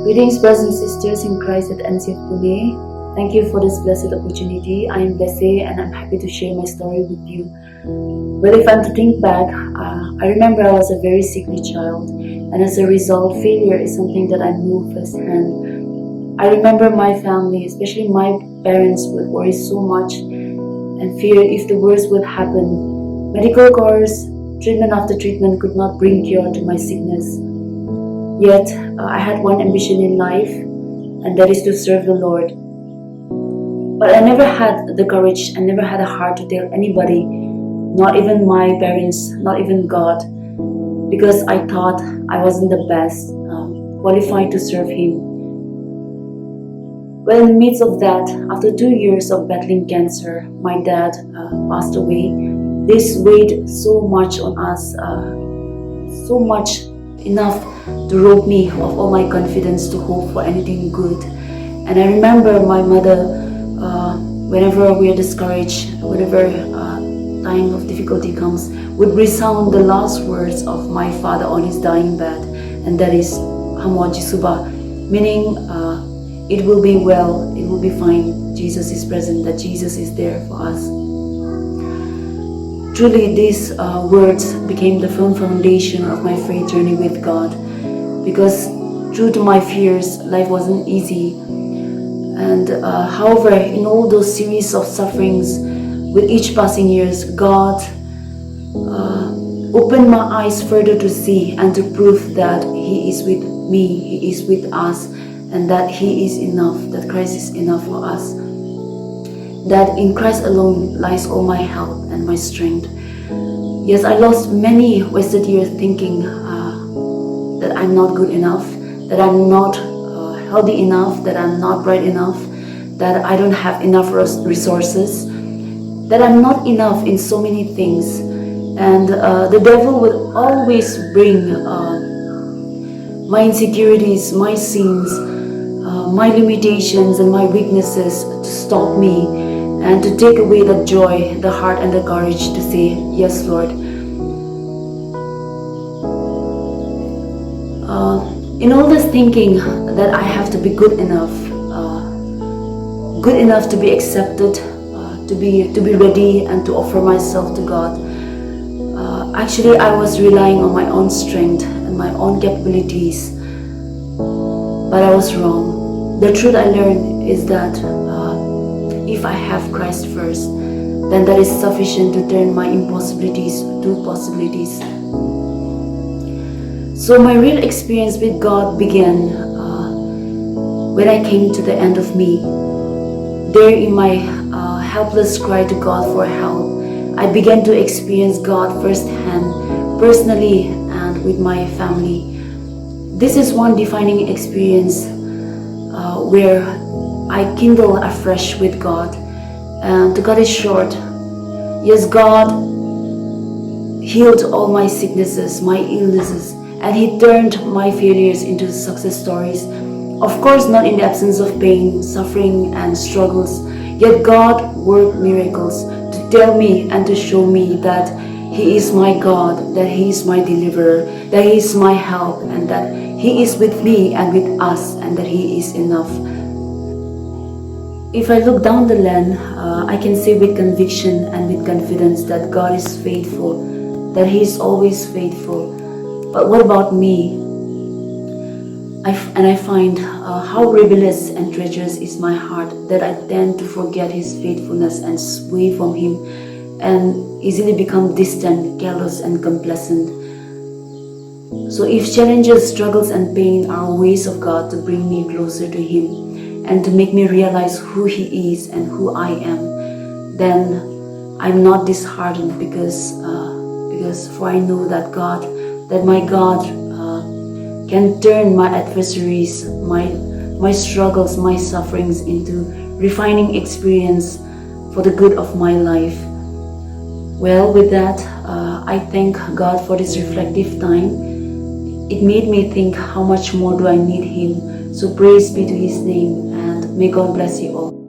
Greetings, brothers and sisters in Christ at NCF Pune. Thank you for this blessed opportunity. I am Veselu and I'm happy to share my story with you. Well, if I'm to think back, I remember I was a very sickly child, and as a result, failure is something that I knew firsthand. I remember my family, especially my parents, would worry so much and fear if the worst would happen. Medical course, treatment after treatment could not bring cure to my sickness. Yet, I had one ambition in life, and that is to serve the Lord. But I never had the courage and never had a heart to tell anybody, not even my parents, not even God, because I thought I wasn't the best qualified to serve Him. Well, in the midst of that, after 2 years of battling cancer, my dad passed away. This weighed so much on us, so much enough to rob me of all my confidence to hope for anything good. And I remember my mother, whenever we are discouraged, whenever time of difficulty comes, would resound the last words of my father on his dying bed, and that is Hamoji Suba, meaning it will be well, it will be fine, Jesus is present, that Jesus is there for us. Truly, these words became the firm foundation of my faith journey with God, because true to my fears, life wasn't easy. And however, in all those series of sufferings, with each passing years, God opened my eyes further to see and to prove that He is with me, He is with us, and that He is enough, that Christ is enough for us. That in Christ alone lies all my help and my strength. Yes, I lost many wasted years thinking that I'm not good enough, that I'm not healthy enough, that I'm not bright enough, that I don't have enough resources, that I'm not enough in so many things. And the devil would always bring my insecurities, my sins, my limitations and my weaknesses to stop me and to take away the joy, the heart and the courage to say, yes, Lord. In all this thinking that I have to be good enough to be accepted, to be ready and to offer myself to God, actually I was relying on my own strength and my own capabilities, but I was wrong. The truth I learned is that if I have Christ first, then that is sufficient to turn my impossibilities to possibilities. So my real experience with God began when I came to the end of me. There in my helpless cry to God for help, I began to experience God firsthand, personally and with my family. This is one defining experience where I kindle afresh with God. And to cut it short, yes, God healed all my sicknesses, my illnesses, and He turned my failures into success stories. Of course, not in the absence of pain, suffering, and struggles, yet God worked miracles to tell me and to show me that He is my God, that He is my deliverer, that He is my help, and that He is with me and with us, and that He is enough. If I look down the line, I can say with conviction and with confidence that God is faithful, that He is always faithful. But what about me? I find how rebellious and treacherous is my heart that I tend to forget His faithfulness and sway from Him and easily become distant, callous, and complacent. So if challenges, struggles, and pain are ways of God to bring me closer to Him and to make me realize who He is and who I am, then I'm not disheartened because for I know that my God can turn my adversaries, my struggles, my sufferings into refining experience for the good of my life. Well, with that, I thank God for this reflective time. It made me think how much more do I need Him. So praise be to His name, and may God bless you all.